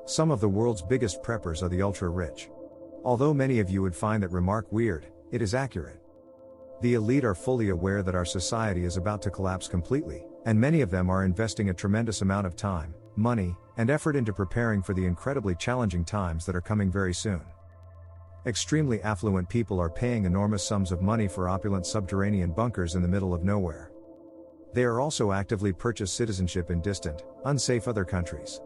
Some of the world's biggest preppers are the ultra-rich. Although many of you would find that remark weird, it is accurate. The elite are fully aware that our society is about to collapse completely, and many of them are investing a tremendous amount of time, money, and effort into preparing for the incredibly challenging times that are coming very soon. Extremely affluent people are paying enormous sums of money for opulent subterranean bunkers in the middle of nowhere. They are also actively purchasing citizenship in distant, unsafe other countries.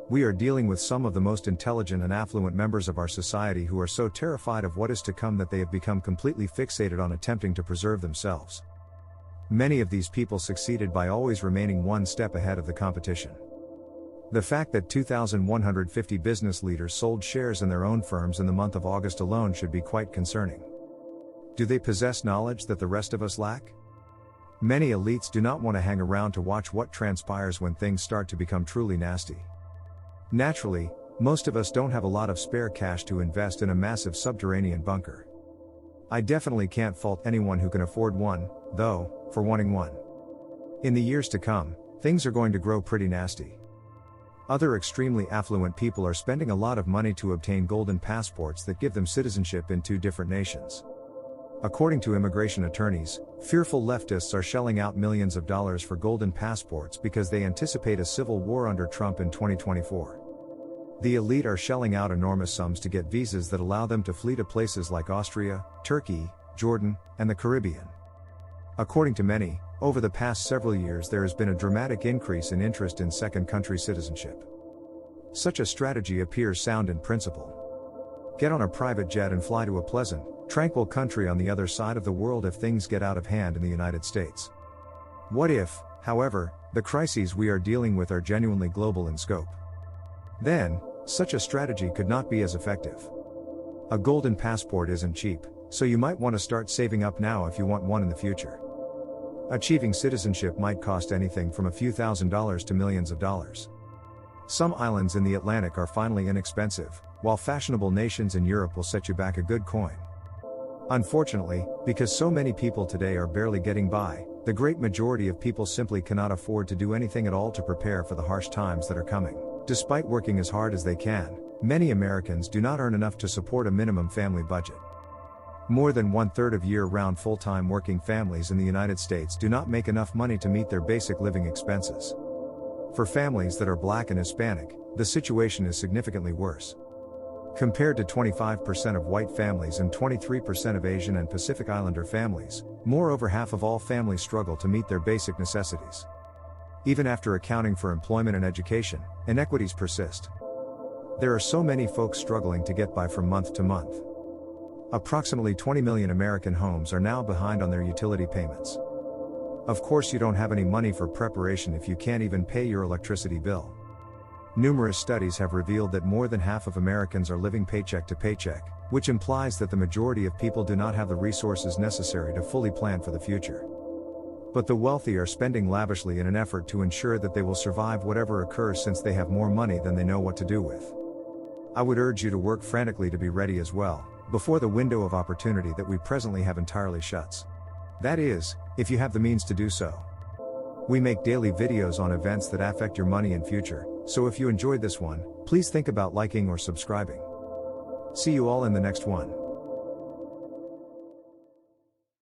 We are dealing with some of the most intelligent and affluent members of our society who are so terrified of what is to come that they have become completely fixated on attempting to preserve themselves. Many of these people succeeded by always remaining one step ahead of the competition. The fact that 2,150 business leaders sold shares in their own firms in the month of August alone should be quite concerning. Do they possess knowledge that the rest of us lack? Many elites do not want to hang around to watch what transpires when things start to become truly nasty. Naturally, most of us don't have a lot of spare cash to invest in a massive subterranean bunker. I definitely can't fault anyone who can afford one, though, for wanting one. In the years to come, things are going to grow pretty nasty. Other extremely affluent people are spending a lot of money to obtain golden passports that give them citizenship in 2 different nations. According to immigration attorneys, fearful leftists are shelling out millions of dollars for golden passports because they anticipate a civil war under Trump in 2024. The elite are shelling out enormous sums to get visas that allow them to flee to places like Austria, Turkey, Jordan, and the Caribbean. According to many, over the past several years there has been a dramatic increase in interest in second country citizenship. Such a strategy appears sound in principle. Get on a private jet and fly to a pleasant, tranquil country on the other side of the world if things get out of hand in the United States. What if, however, the crises we are dealing with are genuinely global in scope? Then, such a strategy could not be as effective. A golden passport isn't cheap, so you might want to start saving up now if you want one in the future. Achieving citizenship might cost anything from a few $1,000s to millions of dollars. Some islands in the Atlantic are finally inexpensive, while fashionable nations in Europe will set you back a good coin. Unfortunately, because so many people today are barely getting by, the great majority of people simply cannot afford to do anything at all to prepare for the harsh times that are coming. Despite working as hard as they can, many Americans do not earn enough to support a minimum family budget. More than 1/3 of year-round full-time working families in the United States do not make enough money to meet their basic living expenses. For families that are Black and Hispanic, the situation is significantly worse. Compared to 25% of white families and 23% of Asian and Pacific Islander families, more over half of all families struggle to meet their basic necessities. Even after accounting for employment and education, inequities persist. There are so many folks struggling to get by from month to month. Approximately 20 million American homes are now behind on their utility payments. Of course, you don't have any money for preparation if you can't even pay your electricity bill. Numerous studies have revealed that more than half of Americans are living paycheck to paycheck, which implies that the majority of people do not have the resources necessary to fully plan for the future. But the wealthy are spending lavishly in an effort to ensure that they will survive whatever occurs since they have more money than they know what to do with. I would urge you to work frantically to be ready as well, before the window of opportunity that we presently have entirely shuts. That is, if you have the means to do so. We make daily videos on events that affect your money and future, so if you enjoyed this one, please think about liking or subscribing. See you all in the next one.